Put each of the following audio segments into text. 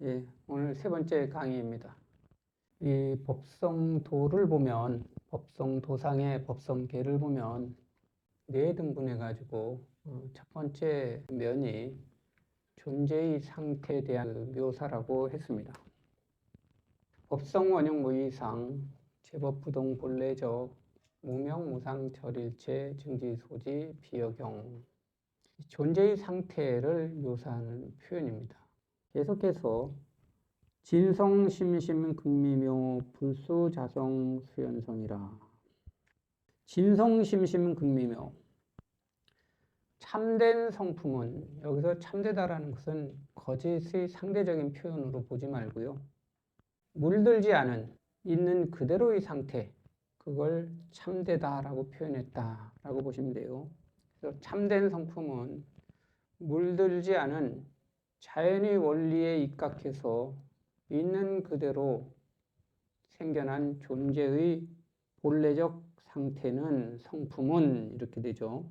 예, 오늘 세 번째 강의입니다. 이 법성도를 보면, 법성도상의 법성계를 보면 네 등분해 가지고 첫 번째 면이 존재의 상태에 대한 묘사라고 했습니다. 법성원형 무이상, 제법부동 본래적, 무명무상 절일체, 증지소지, 비여경. 존재의 상태를 묘사하는 표현입니다. 계속해서 진성심심극미묘 불수자성수연성이라. 진성심심극미묘. 참된 성품은, 여기서 참되다라는 것은 거짓의 상대적인 표현으로 보지 말고요, 물들지 않은 있는 그대로의 상태, 그걸 참되다라고 표현했다라고 보시면 돼요. 그래서 참된 성품은 물들지 않은 자연의 원리에 입각해서 있는 그대로 생겨난 존재의 본래적 상태는, 성품은 이렇게 되죠.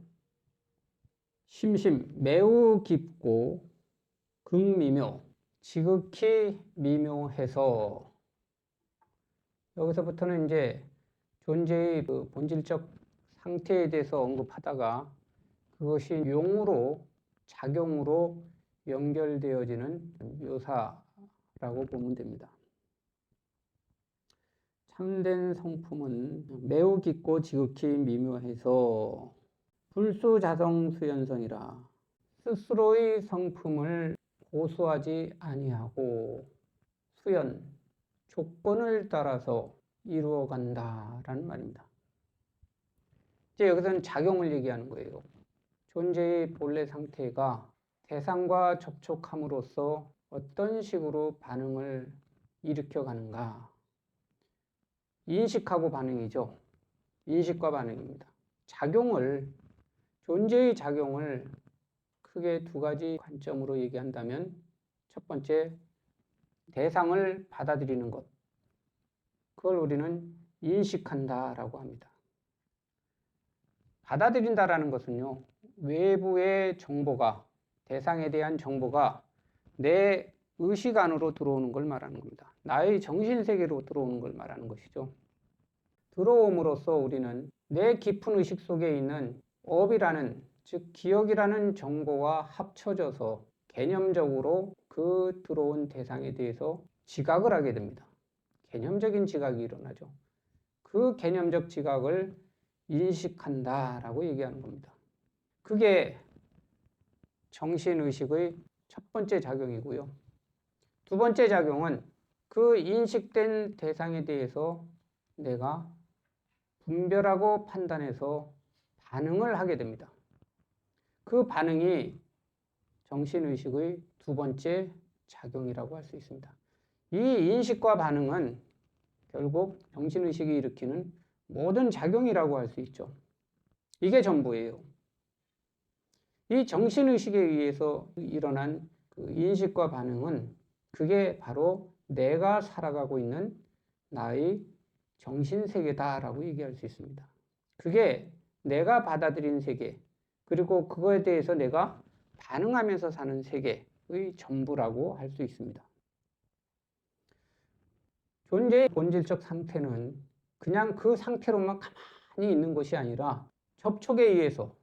심심, 매우 깊고 극미묘, 지극히 미묘해서. 여기서부터는 이제 존재의 그 본질적 상태에 대해서 언급하다가 그것이 용으로, 작용으로 연결되어지는 묘사라고 보면 됩니다. 참된 성품은 매우 깊고 지극히 미묘해서 불수자성수연성이라. 스스로의 성품을 고수하지 아니하고 수연, 조건을 따라서 이루어간다라는 말입니다. 이제 여기서는 작용을 얘기하는 거예요. 존재의 본래 상태가 대상과 접촉함으로써 어떤 식으로 반응을 일으켜가는가. 인식하고 반응이죠. 인식과 반응입니다. 존재의 작용을 크게 두 가지 관점으로 얘기한다면, 첫 번째, 대상을 받아들이는 것. 그걸 우리는 인식한다라고 합니다. 받아들인다라는 것은요, 외부의 정보가, 대상에 대한 정보가 내 의식 안으로 들어오는 걸 말하는 겁니다. 나의 정신세계로 들어오는 걸 말하는 것이죠. 들어옴으로써 우리는 내 깊은 의식 속에 있는 업이라는, 즉 기억이라는 정보와 합쳐져서 개념적으로 그 들어온 대상에 대해서 지각을 하게 됩니다. 개념적인 지각이 일어나죠. 그 개념적 지각을 인식한다라고 얘기하는 겁니다. 그게 정신의식의 첫 번째 작용이고요. 두 번째 작용은 그 인식된 대상에 대해서 내가 분별하고 판단해서 반응을 하게 됩니다. 그 반응이 정신의식의 두 번째 작용이라고 할 수 있습니다. 이 인식과 반응은 결국 정신의식이 일으키는 모든 작용이라고 할 수 있죠. 이게 전부예요. 이 정신의식에 의해서 일어난 그 인식과 반응은, 그게 바로 내가 살아가고 있는 나의 정신세계다라고 얘기할 수 있습니다. 그게 내가 받아들인 세계, 그리고 그거에 대해서 내가 반응하면서 사는 세계의 전부라고 할 수 있습니다. 존재의 본질적 상태는 그냥 그 상태로만 가만히 있는 것이 아니라 접촉에 의해서,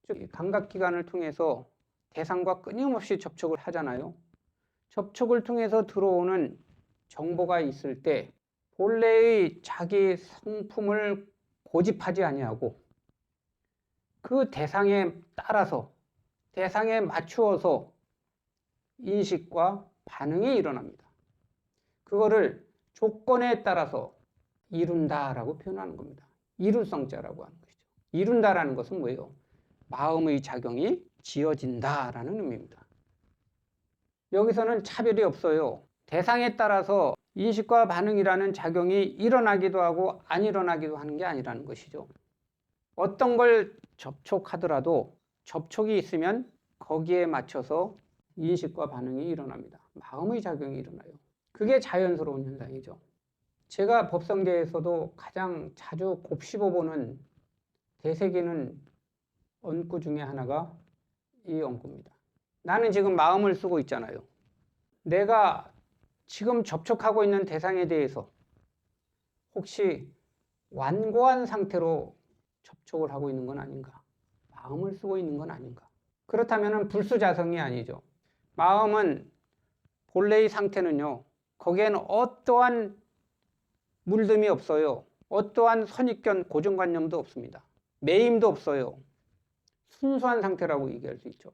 즉 감각기관을 통해서 대상과 끊임없이 접촉을 하잖아요. 접촉을 통해서 들어오는 정보가 있을 때 본래의 자기 성품을 고집하지 아니하고 그 대상에 따라서, 대상에 맞추어서 인식과 반응이 일어납니다. 그거를 조건에 따라서 이룬다라고 표현하는 겁니다. 이룰성자라고 하는 것이죠. 이룬다라는 것은 뭐예요? 마음의 작용이 지어진다라는 의미입니다. 여기서는 차별이 없어요. 대상에 따라서 인식과 반응이라는 작용이 일어나기도 하고 안 일어나기도 하는 게 아니라는 것이죠. 어떤 걸 접촉하더라도 접촉이 있으면 거기에 맞춰서 인식과 반응이 일어납니다. 마음의 작용이 일어나요. 그게 자연스러운 현상이죠. 제가 법성계에서도 가장 자주 곱씹어보는 되새기는 언구 중에 하나가 이 언구입니다. 나는 지금 마음을 쓰고 있잖아요. 내가 지금 접촉하고 있는 대상에 대해서 혹시 완고한 상태로 접촉을 하고 있는 건 아닌가? 마음을 쓰고 있는 건 아닌가? 그렇다면 불수자성이 아니죠. 마음은 본래의 상태는요, 거기에는 어떠한 물듦이 없어요. 어떠한 선입견, 고정관념도 없습니다. 매임도 없어요. 순수한 상태라고 얘기할 수 있죠.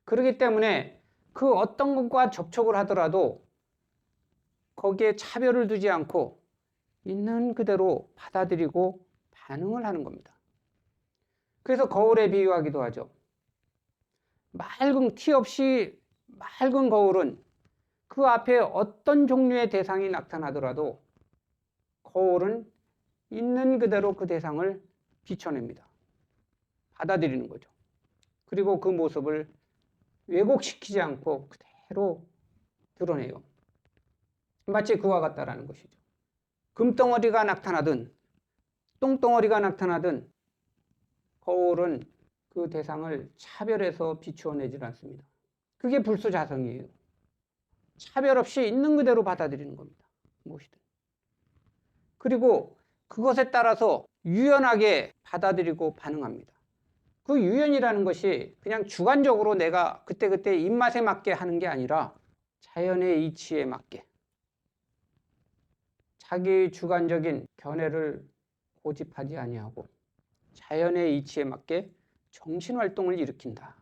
그렇기 때문에 그 어떤 것과 접촉을 하더라도 거기에 차별을 두지 않고 있는 그대로 받아들이고 반응을 하는 겁니다. 그래서 거울에 비유하기도 하죠. 맑은 티 없이 맑은 거울은 그 앞에 어떤 종류의 대상이 나타나더라도 거울은 있는 그대로 그 대상을 비춰냅니다. 받아들이는 거죠. 그리고 그 모습을 왜곡시키지 않고 그대로 드러내요. 마치 그와 같다라는 것이죠. 금덩어리가 나타나든 똥덩어리가 나타나든 거울은 그 대상을 차별해서 비추어내질 않습니다. 그게 불수자성이에요. 차별 없이 있는 그대로 받아들이는 겁니다. 무엇이든. 그리고 그것에 따라서 유연하게 받아들이고 반응합니다. 그 유연이라는 것이 그냥 주관적으로 내가 그때그때 입맛에 맞게 하는 게 아니라 자연의 이치에 맞게 자기 주관적인 견해를 고집하지 아니하고 자연의 이치에 맞게 정신활동을 일으킨다.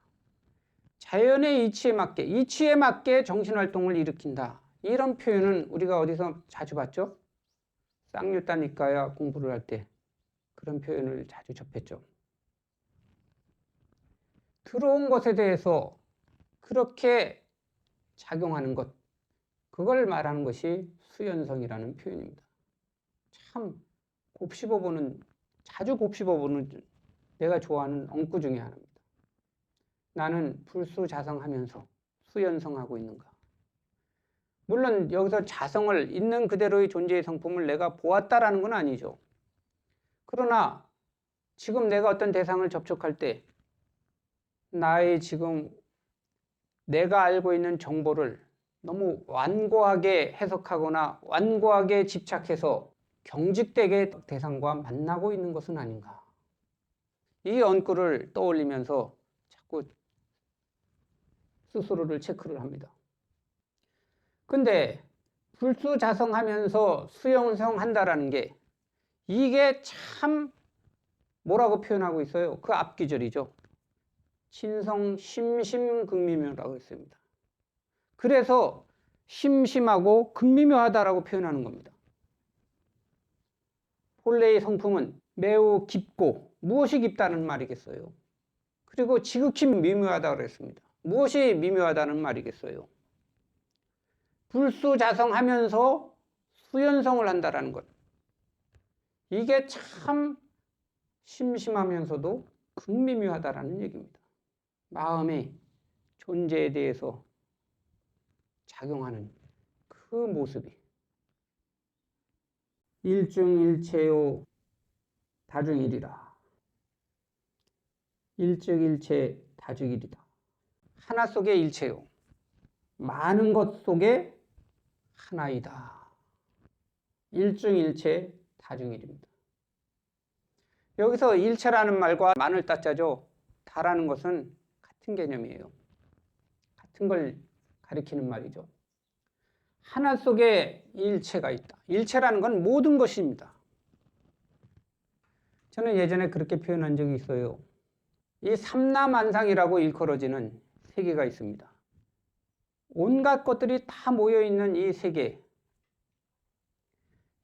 자연의 이치에 맞게 정신활동을 일으킨다. 이런 표현은 우리가 어디서 자주 봤죠? 쌍류따니까야 공부를 할 때 그런 표현을 자주 접했죠. 들어온 것에 대해서 그렇게 작용하는 것, 그걸 말하는 것이 수연성이라는 표현입니다. 참 자주 곱씹어보는 내가 좋아하는 엉구 중에 하나입니다. 나는 불수자성하면서 수연성하고 있는가? 물론 여기서 자성을 있는 그대로의 존재의 성품을 내가 보았다라는 건 아니죠. 그러나 지금 내가 어떤 대상을 접촉할 때 나의 지금 내가 알고 있는 정보를 너무 완고하게 해석하거나 완고하게 집착해서 경직되게 대상과 만나고 있는 것은 아닌가. 이 언구를 떠올리면서 자꾸 스스로를 체크를 합니다. 근데 불수자성하면서 수연성한다라는 게 이게 참 뭐라고 표현하고 있어요? 그 앞기절이죠. 친성 심심극미묘라고 했습니다. 그래서 심심하고 극미묘하다라고 표현하는 겁니다. 본래의 성품은 매우 깊고 무엇이 깊다는 말이겠어요? 그리고 지극히 미묘하다고 그랬습니다. 무엇이 미묘하다는 말이겠어요? 불수자성하면서 수연성을 한다라는 것. 이게 참 심심하면서도 극미묘하다라는 얘기입니다. 마음의 존재에 대해서 작용하는 그 모습이 일중일체요 다중일이라. 일즉일체 다중일이다. 하나 속에 일체요. 많은 것 속에 하나이다. 일중일체 다중일입니다. 여기서 일체라는 말과 만을 따짜죠. 다라는 것은 같은 개념이에요. 같은 걸 가리키는 말이죠. 하나 속에 일체가 있다. 일체라는 건 모든 것입니다. 저는 예전에 그렇게 표현한 적이 있어요. 이 삼라만상이라고 일컬어지는 세계가 있습니다. 온갖 것들이 다 모여있는 이 세계.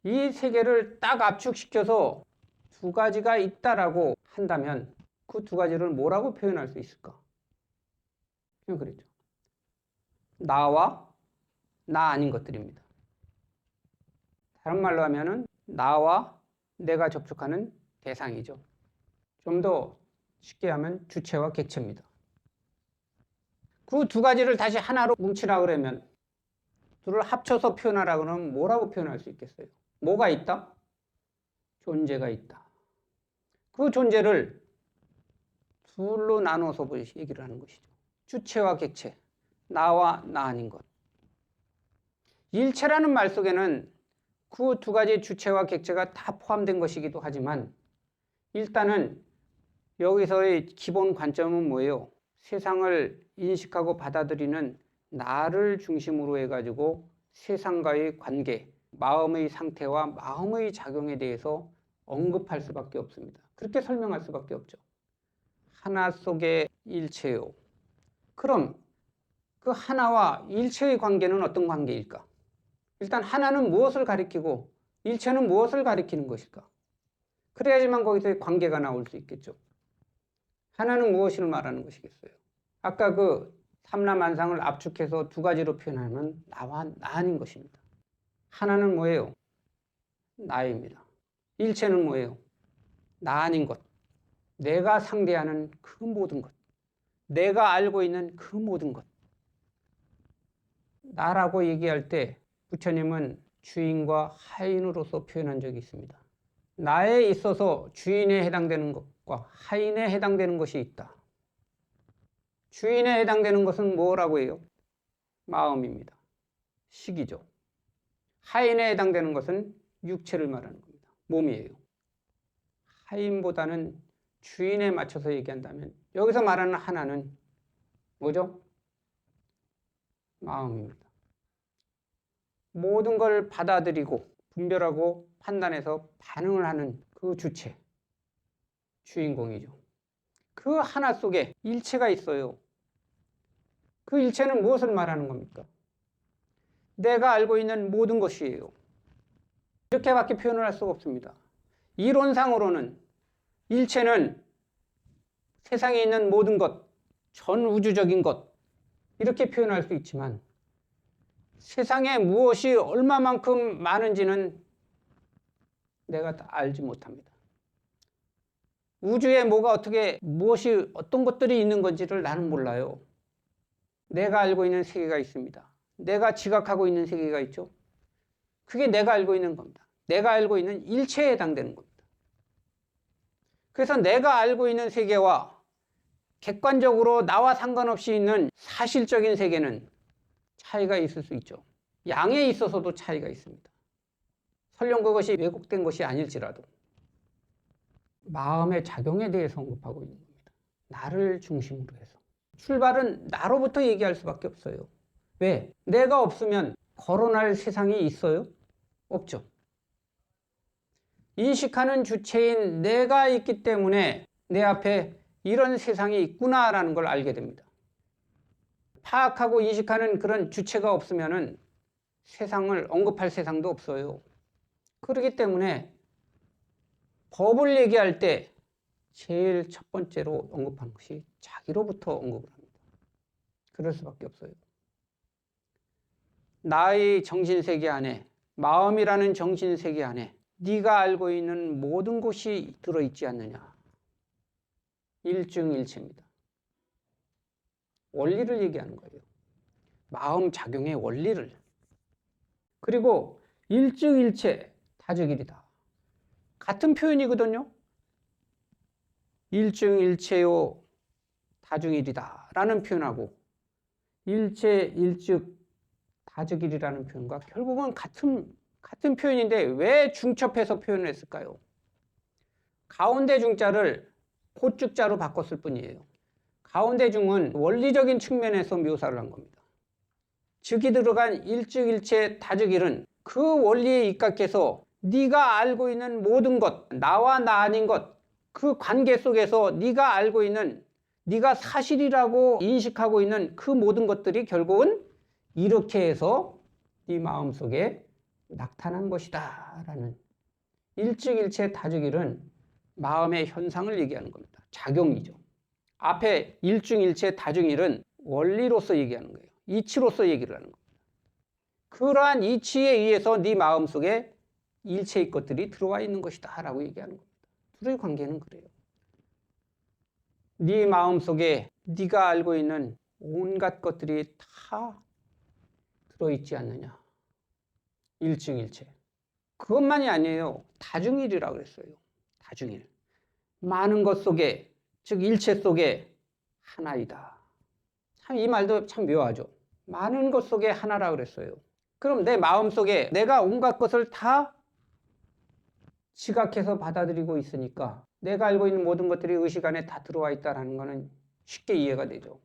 이 세계를 딱 압축시켜서 두 가지가 있다라고 한다면 그 두 가지를 뭐라고 표현할 수 있을까? 그냥 그랬죠. 나와 나 아닌 것들입니다. 다른 말로 하면은 나와 내가 접촉하는 대상이죠. 좀 더 쉽게 하면 주체와 객체입니다. 그 두 가지를 다시 하나로 뭉치라 그러면 둘을 합쳐서 표현하라 그러면 뭐라고 표현할 수 있겠어요? 뭐가 있다? 존재가 있다. 그 존재를 둘로 나눠서 얘기를 하는 것이죠. 주체와 객체, 나와 나 아닌 것. 일체라는 말 속에는 그 두 가지 주체와 객체가 다 포함된 것이기도 하지만 일단은 여기서의 기본 관점은 뭐예요? 세상을 인식하고 받아들이는 나를 중심으로 해가지고 세상과의 관계, 마음의 상태와 마음의 작용에 대해서 언급할 수밖에 없습니다. 그렇게 설명할 수밖에 없죠. 하나 속의 일체요. 그럼 그 하나와 일체의 관계는 어떤 관계일까? 일단 하나는 무엇을 가리키고 일체는 무엇을 가리키는 것일까? 그래야지만 거기서 관계가 나올 수 있겠죠. 하나는 무엇을 말하는 것이겠어요? 아까 그 삼라만상을 압축해서 두 가지로 표현하면 나와 나인 것입니다. 하나는 뭐예요? 나입니다. 일체는 뭐예요? 나 아닌 것. 내가 상대하는 그 모든 것. 내가 알고 있는 그 모든 것. 나라고 얘기할 때 부처님은 주인과 하인으로서 표현한 적이 있습니다. 나에 있어서 주인에 해당되는 것과 하인에 해당되는 것이 있다. 주인에 해당되는 것은 뭐라고 해요? 마음입니다. 식이죠. 하인에 해당되는 것은 육체를 말하는 겁니다. 몸이에요. 하인보다는 주인에 맞춰서 얘기한다면 여기서 말하는 하나는 뭐죠? 마음입니다. 모든 걸 받아들이고 분별하고 판단해서 반응을 하는 그 주체, 주인공이죠. 그 하나 속에 일체가 있어요. 그 일체는 무엇을 말하는 겁니까? 내가 알고 있는 모든 것이에요. 이렇게밖에 표현을 할 수가 없습니다. 이론상으로는 일체는 세상에 있는 모든 것, 전 우주적인 것 이렇게 표현할 수 있지만 세상에 무엇이 얼마만큼 많은지는 내가 다 알지 못합니다. 우주에 뭐가 어떻게 무엇이 어떤 것들이 있는 건지를 나는 몰라요. 내가 알고 있는 세계가 있습니다. 내가 지각하고 있는 세계가 있죠. 그게 내가 알고 있는 겁니다. 내가 알고 있는 일체에 해당되는 겁니다. 그래서 내가 알고 있는 세계와 객관적으로 나와 상관없이 있는 사실적인 세계는 차이가 있을 수 있죠. 양에 있어서도 차이가 있습니다. 설령 그것이 왜곡된 것이 아닐지라도 마음의 작용에 대해서 언급하고 있는 겁니다. 나를 중심으로 해서. 출발은 나로부터 얘기할 수밖에 없어요. 왜? 내가 없으면 거론할 세상이 있어요? 없죠. 인식하는 주체인 내가 있기 때문에 내 앞에 이런 세상이 있구나라는 걸 알게 됩니다. 파악하고 인식하는 그런 주체가 없으면은 세상을 언급할 세상도 없어요. 그렇기 때문에 법을 얘기할 때 제일 첫 번째로 언급하는 것이 자기로부터 언급을 합니다. 그럴 수밖에 없어요. 나의 정신세계 안에, 마음이라는 정신세계 안에 네가 알고 있는 모든 것이 들어있지 않느냐. 일증일체입니다. 원리를 얘기하는 거예요. 마음 작용의 원리를. 그리고 일증일체 다즉일이다. 같은 표현이거든요. 일증일체요 다중일이다 라는 표현하고 일체 일즉 다즉일이라는 표현과 결국은 같은 표현인데 왜 중첩해서 표현을 했을까요? 가운데 중자를 호축자로 바꿨을 뿐이에요. 가운데 중은 원리적인 측면에서 묘사를 한 겁니다. 즉이 들어간 일즉일체 다즉일은 그 원리에 입각해서 네가 알고 있는 모든 것, 나와 나 아닌 것, 그 관계 속에서 네가 알고 있는, 네가 사실이라고 인식하고 있는 그 모든 것들이 결국은 이렇게 해서 네 마음속에 나타난 것이다 라는 일즉일체 다즉일은 마음의 현상을 얘기하는 겁니다. 작용이죠. 앞에 일증일체 다중일은 원리로서 얘기하는 거예요. 이치로서 얘기를 하는 겁니다. 그러한 이치에 의해서 네 마음속에 일체의 것들이 들어와 있는 것이다 라고 얘기하는 겁니다. 둘의 관계는 그래요. 네 마음속에 네가 알고 있는 온갖 것들이 다 들어있지 않느냐. 일증일체. 그것만이 아니에요. 다중일이라고 그랬어요. 다중일. 많은 것 속에, 즉 일체 속에 하나이다. 참 이 말도 참 묘하죠. 많은 것 속에 하나라고 그랬어요. 그럼 내 마음속에 내가 온갖 것을 다 지각해서 받아들이고 있으니까 내가 알고 있는 모든 것들이 의식 안에 다 들어와 있다는 것은 쉽게 이해가 되죠.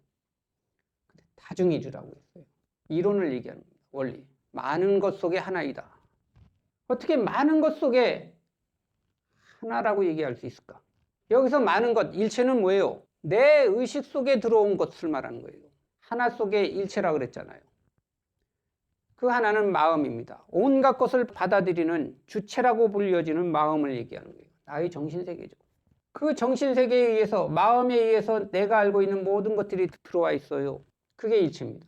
다중이주라고 했어요. 이론을 얘기하는 겁니다. 원리. 많은 것 속에 하나이다. 어떻게 많은 것 속에 하나라고 얘기할 수 있을까? 여기서 많은 것, 일체는 뭐예요? 내 의식 속에 들어온 것을 말하는 거예요. 하나 속에 일체라고 그랬잖아요. 그 하나는 마음입니다. 온갖 것을 받아들이는 주체라고 불려지는 마음을 얘기하는 거예요. 나의 정신세계죠. 그 정신세계에 의해서, 마음에 의해서 내가 알고 있는 모든 것들이 들어와 있어요. 그게 일체입니다.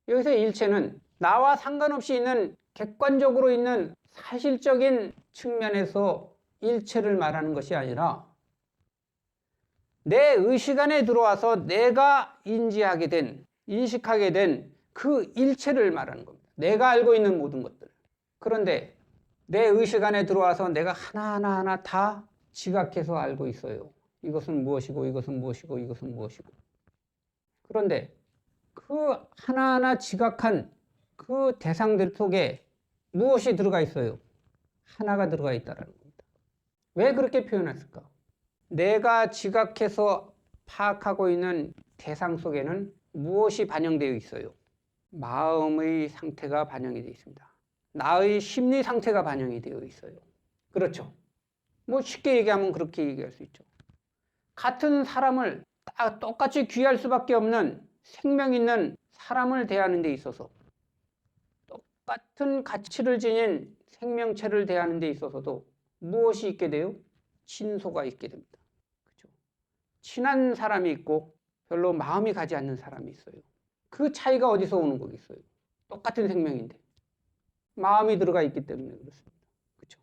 여기서 일체는 나와 상관없이 있는, 객관적으로 있는 사실적인 측면에서 일체를 말하는 것이 아니라 내 의식 안에 들어와서 내가 인지하게 된, 인식하게 된 그 일체를 말하는 겁니다. 내가 알고 있는 모든 것들. 그런데 내 의식 안에 들어와서 내가 하나하나 다 지각해서 알고 있어요. 이것은 무엇이고 이것은 무엇이고 이것은 무엇이고. 그런데 그 하나하나 지각한 그 대상들 속에 무엇이 들어가 있어요? 하나가 들어가 있다는 겁니다. 왜 그렇게 표현했을까? 내가 지각해서 파악하고 있는 대상 속에는 무엇이 반영되어 있어요? 마음의 상태가 반영이 되어 있습니다. 나의 심리 상태가 반영이 되어 있어요. 그렇죠? 뭐 쉽게 얘기하면 그렇게 얘기할 수 있죠. 같은 사람을 다 똑같이 귀할 수밖에 없는 생명 있는 사람을 대하는 데 있어서, 똑같은 가치를 지닌 생명체를 대하는 데 있어서도 무엇이 있게 돼요? 친소가 있게 됩니다. 그렇죠? 친한 사람이 있고 별로 마음이 가지 않는 사람이 있어요. 그 차이가 어디서 오는 거겠어요? 똑같은 생명인데 마음이 들어가 있기 때문에 그렇습니다. 그렇죠?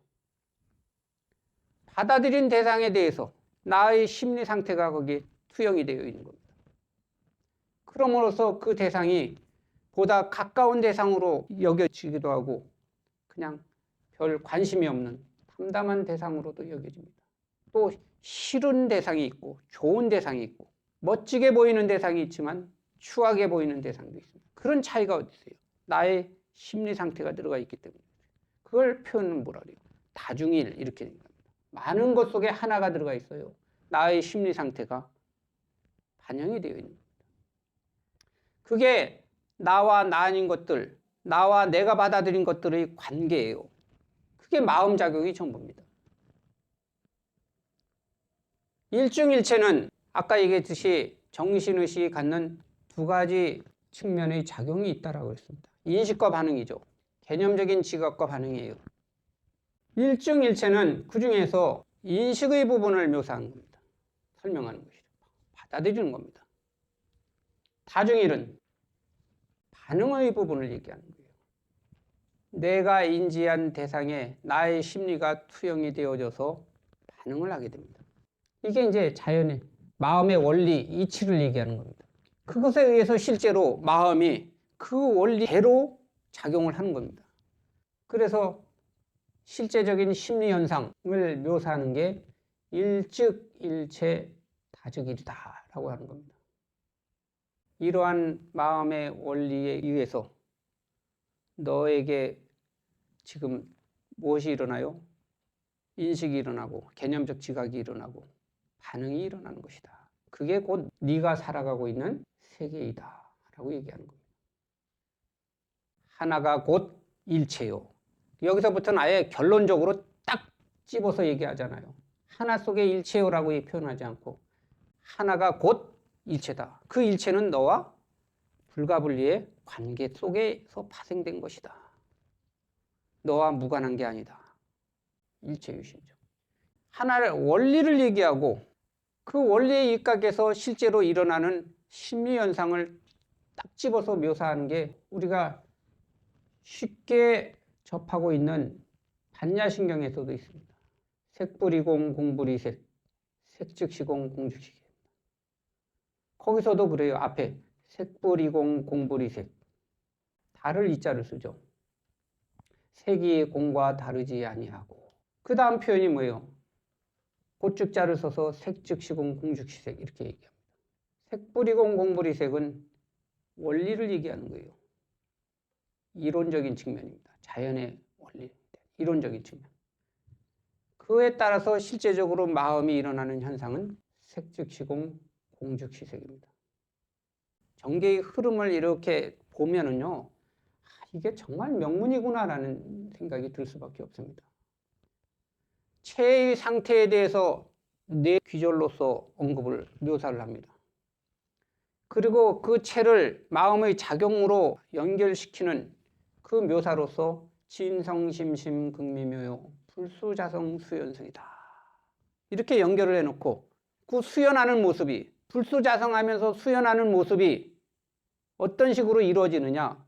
받아들인 대상에 대해서 나의 심리 상태가 거기에 투영이 되어 있는 겁니다. 그럼으로써 그 대상이 보다 가까운 대상으로 여겨지기도 하고 그냥 별 관심이 없는 담담한 대상으로도 여겨집니다. 또 싫은 대상이 있고 좋은 대상이 있고 멋지게 보이는 대상이 있지만 추하게 보이는 대상도 있습니다. 그런 차이가 어디 있어요? 나의 심리 상태가 들어가 있기 때문에. 그걸 표현은 뭐라 그래요? 다중일 이렇게 됩니다. 많은 것 속에 하나가 들어가 있어요. 나의 심리 상태가 반영이 되어 있는 겁니다. 그게 나와 나 아닌 것들, 나와 내가 받아들인 것들의 관계예요. 그게 마음작용이 전부입니다. 일중일체는 아까 얘기했듯이 정신의식이 갖는 두 가지 측면의 작용이 있다고 했습니다. 인식과 반응이죠. 개념적인 지각과 반응이에요. 일중일체는 그 중에서 인식의 부분을 묘사하는 겁니다. 설명하는 것이죠. 받아들이는 겁니다. 다중일은 반응의 부분을 얘기하는 거예요. 내가 인지한 대상에 나의 심리가 투영이 되어져서 반응을 하게 됩니다. 이게 이제 자연의 마음의 원리, 이치를 얘기하는 겁니다. 그것에 의해서 실제로 마음이 그 원리대로 작용을 하는 겁니다. 그래서 실제적인 심리 현상을 묘사하는 게 일즉일체 다즉일이다라고 하는 겁니다. 이러한 마음의 원리에 의해서 너에게 지금 무엇이 일어나요? 인식이 일어나고 개념적 지각이 일어나고 반응이 일어나는 것이다. 그게 곧 네가 살아가고 있는 세계이다 라고 얘기하는 겁니다. 하나가 곧 일체요. 여기서부터는 아예 결론적으로 딱 집어서 얘기하잖아요. 하나 속의 일체요라고 표현하지 않고 하나가 곧 일체다. 그 일체는 너와 불가분리의 관계 속에서 파생된 것이다. 너와 무관한 게 아니다. 일체유심이죠. 하나를 원리를 얘기하고 그 원리의 입각에서 실제로 일어나는 심리 현상을 딱 집어서 묘사하는 게 우리가 쉽게 접하고 있는 반야신경에서도 있습니다. 색불이공 공불이색, 색즉시공 공즉시계. 거기서도 그래요. 앞에 색불이공 공불이색. 다를 이자를 쓰죠. 색이 공과 다르지 아니하고. 그 다음 표현이 뭐예요? 고축자를 써서 색즉시공 공즉시색 이렇게 얘기합니다. 색불이공 공불이색은 원리를 얘기하는 거예요. 이론적인 측면입니다. 자연의 원리, 이론적인 측면. 그에 따라서 실제적으로 마음이 일어나는 현상은 색즉시공, 공즉시색입니다. 전개의 흐름을 이렇게 보면은요, 이게 정말 명문이구나라는 생각이 들 수밖에 없습니다. 체의 상태에 대해서 네 귀절로서 언급을 묘사를 합니다. 그리고 그 체를 마음의 작용으로 연결시키는 그 묘사로서 진성심심 극미묘요 불수자성 수연성이다. 이렇게 연결을 해놓고 그 수연하는 모습이, 불수자성하면서 수연하는 모습이 어떤 식으로 이루어지느냐,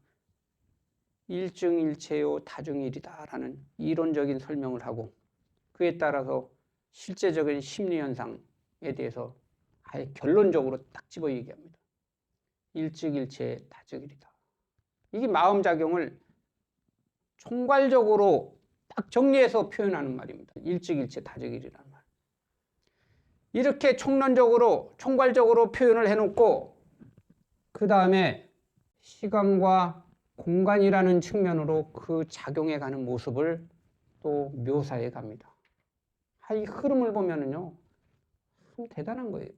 일증일체요 다중일이다라는 이론적인 설명을 하고 그에 따라서 실제적인 심리현상에 대해서 아예 결론적으로 딱 집어 얘기합니다. 일증일체 다중일이다. 이게 마음작용을 총괄적으로 딱 정리해서 표현하는 말입니다. 일증일체 다중일이라는 말. 이렇게 총론적으로 총괄적으로 표현을 해놓고 그 다음에 시간과 공간이라는 측면으로 그 작용해가는 모습을 또 묘사해 갑니다. 이 흐름을 보면은요, 참 대단한 거예요.